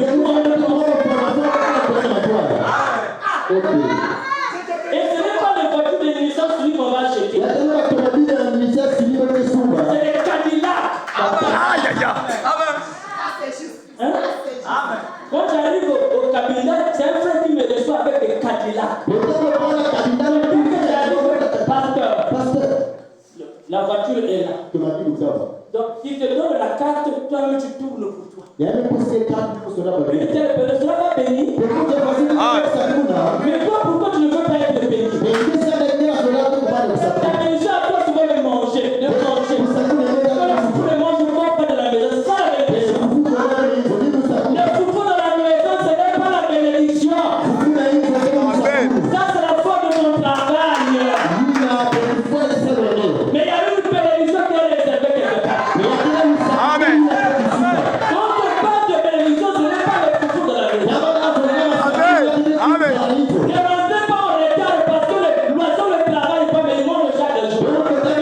Et ce n'est pas les voitures de Nissan Swift qu'on va acheter. C'est les Cadillacs. Aïe, aïe, aïe. Une telle personne ne sera pas bénie. Mais toi, pourquoi tu ne veux pas être béni? Ta bénédiction à toi, tu veux le manger. Le manger. Quand le mange, ne va pas de la maison. C'est ça la bénédiction. Le foufou dans la maison, ce n'est pas la bénédiction. Ça, c'est la foi de ton travail. Mais il y a une bénédiction qui est réservée quelque part. Amen. Quand on parle de bénédiction, ce n'est pas le foufou dans la maison. Amen. Amen. Ne rentrez pas en retard parce que l'oiseau ne travaille pas, mais il mange chaque jour. L'oiseau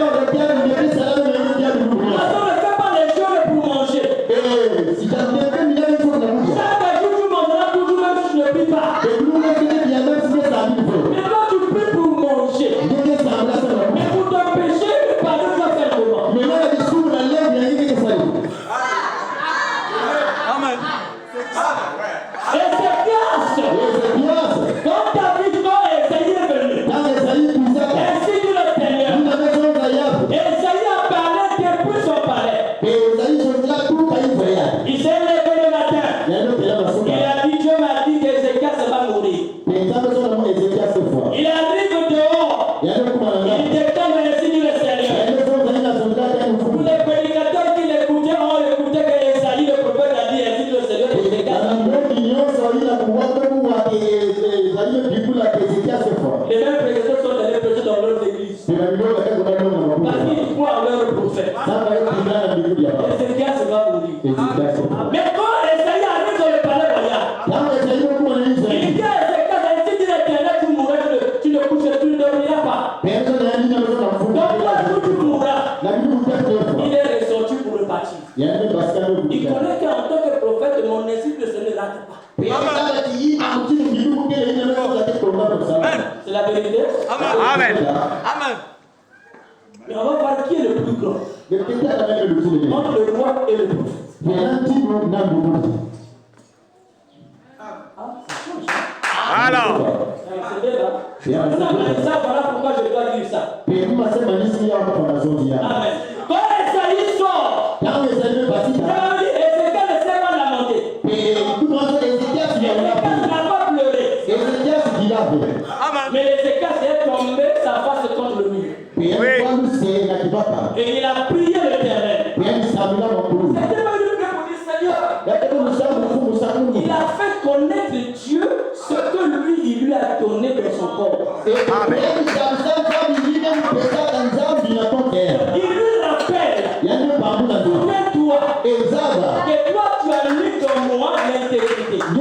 ne fait pas les choses pour manger. Chaque jour, tu mangeras toujours, même si tu ne pries pas. Mais toi, tu pries pour manger. Mais pour ton péché, le pardon doit faire comment? Amen. Et c'est grâce. Quand David Esaïe est venu, ainsi dit le Seigneur, Esaïe a parlé depuis son palais. Il s'est levé le matin. Il a dit, Dieu m'a dit qu'Ézéchias va mourir. Il arrive dehors. Il déclare ainsi dit le Seigneur. Tous les prédicateurs qui l'écoutaient ont écouté que Esaïe, le prophète, a dit ainsi dit le Seigneur. Les mêmes prédicateurs sont allés prêcher dans leurs églises. Parce qu'ils croient en leur prophète. Ézéchias va mourir. Mais quand Esaïe arrive dans le palais royal, il dit à Ézéchias, ainsi dit l'Éternel, tu mourras, tu ne couches, tu ne dormiras pas. Donc là, tu mourras. Il est ressorti pour repartir. Il connaît qu'en tant que prophète, mon esprit ne se ne rate pas. C'est la vérité. Amen. Amen. Mais on va voir qui est le plus grand entre le roi et le prophète. Alors. C'est débat. Ça, voilà pourquoi je dois dire ça. Amen. Quand Esaïe sort, Esaïe ne sait pas lamenter. Esaïe n'a pas pleuré. Mais Ézéchias est tombé sa face contre le mur. Et il a prié l'Éternel. C'était pas une prière pour dire Seigneur. Il a fait connaître Dieu ce que lui, il lui a donné dans son corps. Amen. Il lui rappelle, souviens-toi, que toi tu as mis en moi l'intégrité. Toi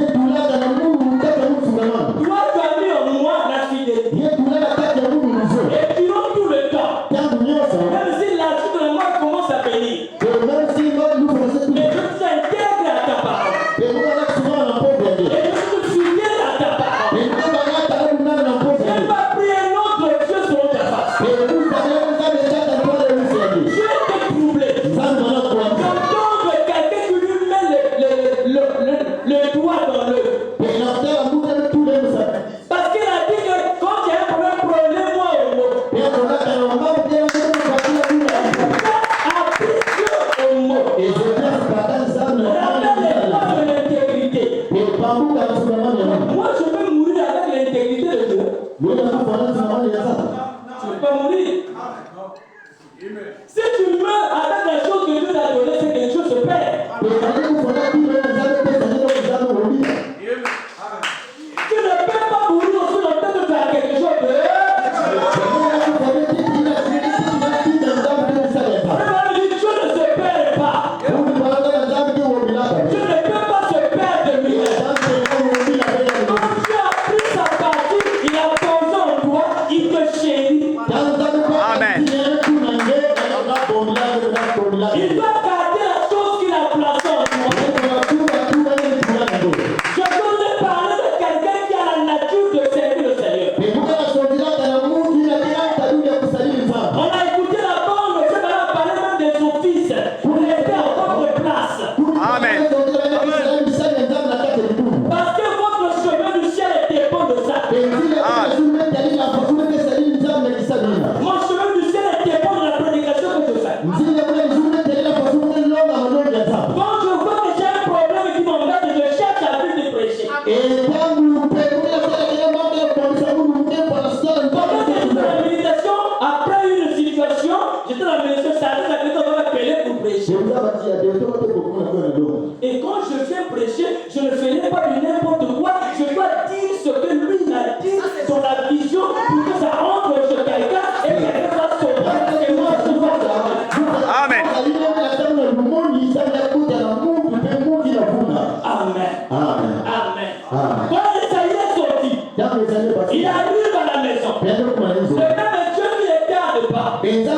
tu as mis en moi la fidélité. Et durant tout le temps, même si la suite de la mort commence à venir, mais je t'intègre à ta parole. Et je te fidèle à ta parole. Je ne vais pas prier un autre Dieu la méditation, après une situation, j'étais dans la méditation, ça arrive à quelqu'un va m'appeler pour prêcher. Et quand je viens prêcher, je ne fais pas du n'importe quoi. Je dois dire ce que lui m'a dit dans la vision pour que ça rentre chez quelqu'un et quelqu'un va sauver et moi je vois. Amen. Amen. Amen. Quand Esaïe est sorti, il arrive à la maison. Le même Dieu qui était à départ. Il a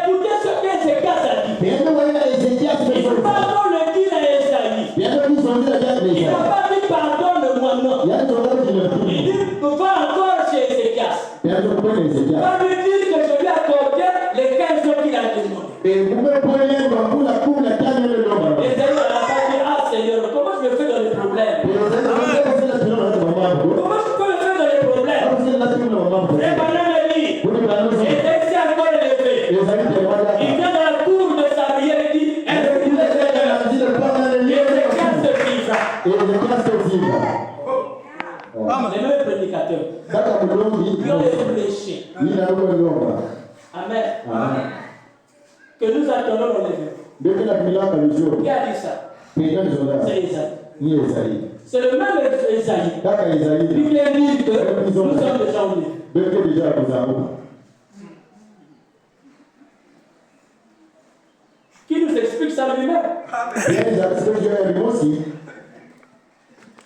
écouté ce qu'Ézéchias a dit. Il ne peut pas le dire à Esaïe. Il n'a pas dit pardonne-moi, non. Il dit va encore chez Ézéchias. Va lui dire que je lui ai accordé les 15 jours qu'il a demandé. Esaïe n'a pas dit ah Seigneur, comment je me fais dans les problèmes? Comment je peux me faire dans les problèmes? Et maintenant il dit, Esaïe s'est encore élevé. Il vient dans la cour de sa vie et dit, est-ce qu'il est Seigneur? Ézéchias se vivra. Les mêmes prédicateurs qui ont les péchés. Amen. Que nous attendons dans les vœux. Qui a dit ça? C'est Esaïe. C'est le même Esaïe. Qui vient dire que nous sommes déjà au qui nous explique ça lui-même.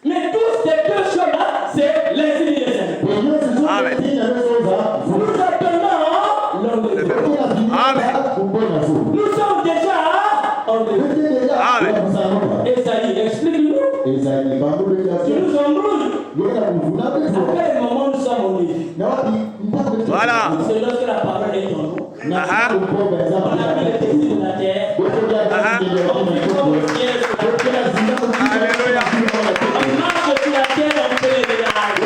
Mais toutes ces deux choses-là, c'est les signes des années. Amen. Nous attendons l'ordre de Dieu. Amen. Nous sommes déjà en Dieu. Amen. Esaïe, explique-nous. Tu nous embrouilles. Après le moment où nous sommes en Égypte. Voilà. C'est lorsque la parole est en nous. On a mis les textes de la terre. On vit comme au ciel. Alléluia. On marche sur la terre, on fait les miracles.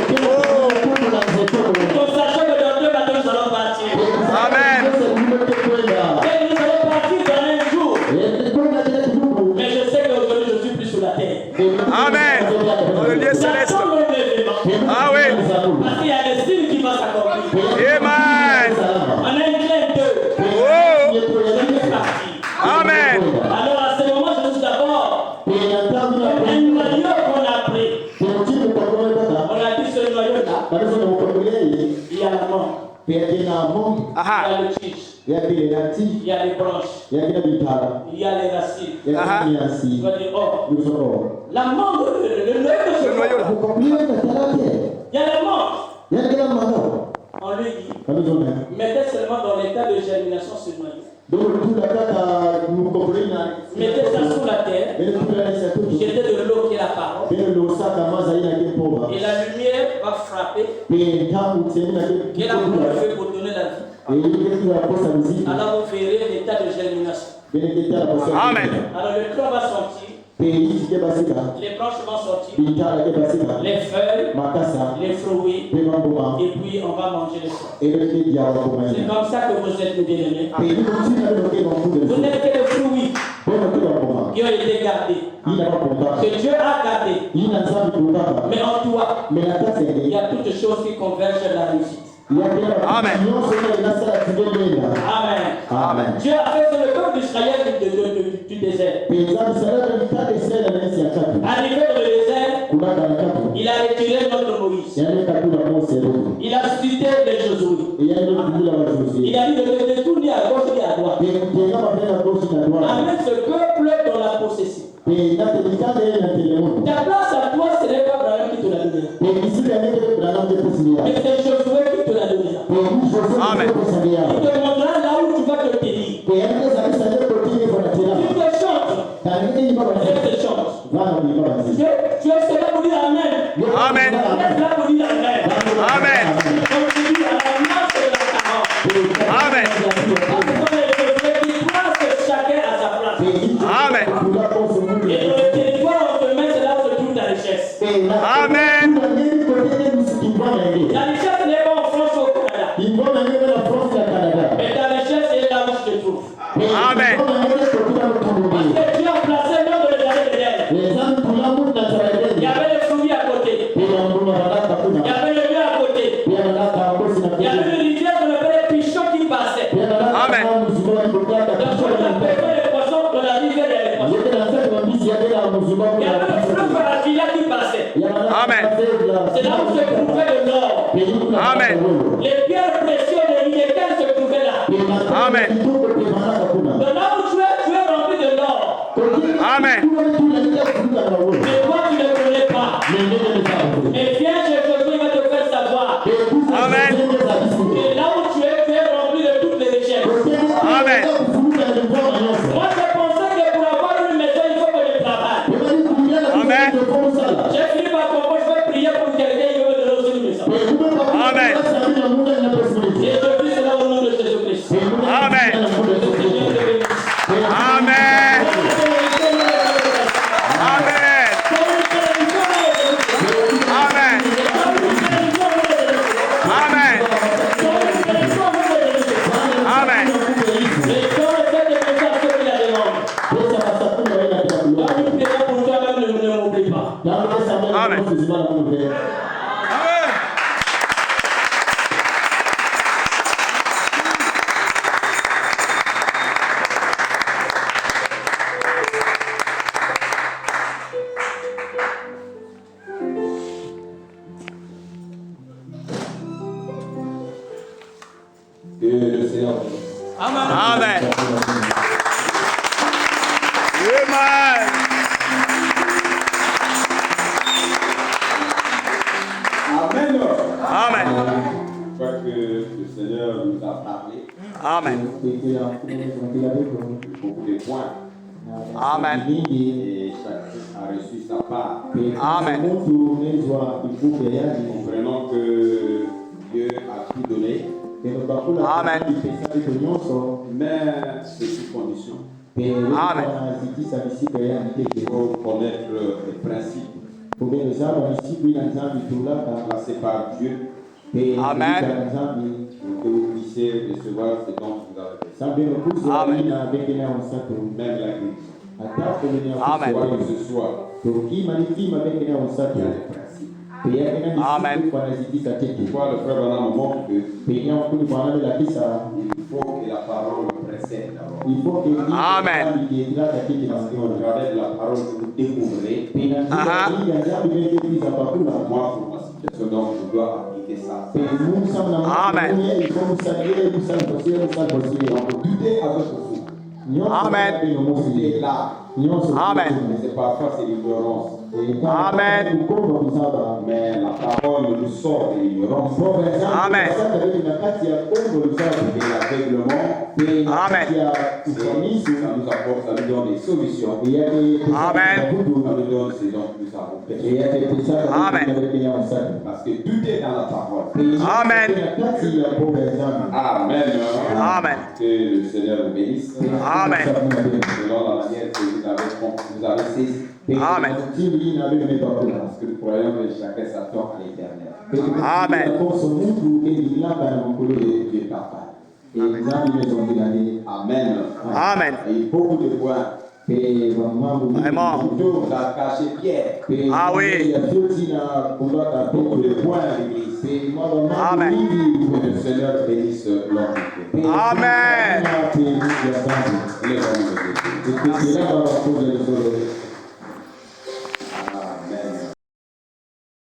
En sachant que dans 2 bateaux, nous allons partir. Amen. Et nous allons partir dans un jour. Mais je sais qu'aujourd'hui, je suis plus sur la terre. Amen. Dans le lieu céleste. J'attends mon événement. Ah oui. Parce qu'il y a des signes qui vont s'accomplir. Amen. On a une clé d'eux. Oh. Je suis parti. Amen. Alors à ce moment, je suis d'abord un noyau qu'on a pris. On a dit ce noyau-là, il y a la mort. Il y a le tige. Il y a les branches. Il y a les racines. Il va dire, oh, la mort, le noyau de ce noyau-là. Il y a la mort. On lui dit, mettez seulement dans l'état de germination ce noyau. Mettez ça sous la terre. Jetez de l'eau qui est la parole. Et la lumière va frapper. Et là, vous le faites pour donner la vie. Alors vous verrez l'état de germination. Amen. Alors le tronc va sortir. Les branches vont sortir. Les feuilles. Les fruits. Et puis on va manger les fruits. C'est comme ça que vous êtes bien-aimés. Vous n'êtes que les fruits qui ont été gardés. Que Dieu a gardé. Mais en toi, il y a toutes choses qui convergent vers la réussite. Amen. Amen. Dieu a fait sur le peuple d'Israël du désert. Arrivé dans le désert, il a retiré notre Moïse. Il a cité les Josué. Il a dit de te détourner à gauche et à droite. Amène ce peuple dans la possession. Ta place à toi, ce n'est pas Abraham qui te l'a donné. Mais c'est Josué qui te l'a donné. Amen. Il te montrera là où tu vas te tenir. Il te chante. Tu es cela pour dire Amen. Amen. Tu es là pour dire Amen. Amen. Comme tu dis à la marche de la parole. Amen. Chacun à sa place. Amen. Et dans le territoire, on te met, c'est là où se trouve ta richesse. Amen. La richesse n'est pas en France ou au Canada. Mais ta richesse est là où je te trouve. Amen. Parce que tu as placé l'homme de les années derrière. Amen. C'est là où se trouvait de l'or. Amen. Les pierres précieuses de Minékel se trouvaient là. Amen. Donc là où tu es rempli de l'or. Amen. Mais toi, tu ne connais pas. Mais viens chez Josué, il va te faire savoir. Amen. Et là où tu es rempli de toutes les richesses. Amen. Moi, je pensais que pour avoir une maison, il faut que je travaille. Amen. J'ai fini par comprendre, je vais prier pour quelqu'un, il veut me donner aussi une maison. Amen. Et je prie cela au nom de Jésus-Christ. Amen. Amen. Amen. Amen. Amen. Amen. Amen. Que le Seigneur Amen. Amen. Amen. Amen. Amen. Je crois que le Seigneur nous a parlé Amen. de beaucoup de points Amen. et chacun a reçu sa part. Amen. Comprenons que Dieu a tout donné, Amen. mais c'est sous condition. Amen. Il faut connaître les principes placés par Dieu Amen. pour que vous puissiez recevoir ce dont vous avez besoin. Amen. Même la grille. Amen. Quoi que ce soit, il y a des principes. Amen. Pourquoi le frère Branham montre que il faut que la parole précède d'abord. Amen. Parce qu'au travers de la parole que vous découvrez, moi pour ma situation, donc je dois appliquer ça. Amen. Donc douter avec vous. Amen. Douter là. Amen. Mais parfois c'est l'ignorance. Amen. Mais la parole nous sort de l'ignorance. Amen. Et l'aveuglement. Amen. Ça nous apporte, ça nous donne des solutions. Amen. Ça nous donne ce dont nous avons besoin. Amen. Parce que douter dans la parole. Amen. Amen. Amen. Que le Seigneur vous bénisse. Amen. Selon la manière que vous avez saisi. Amen. Parce que nous croyons que chacun s'attend à l'éternel. Amen. Dieu est papa. Amen. Amen. Et beaucoup de points. Vraiment. Tout a caché Pierre. Ah oui. Beaucoup de points à l'église. Amen. Que le Seigneur bénisse l'homme. Amen. Les hommes de Dieu.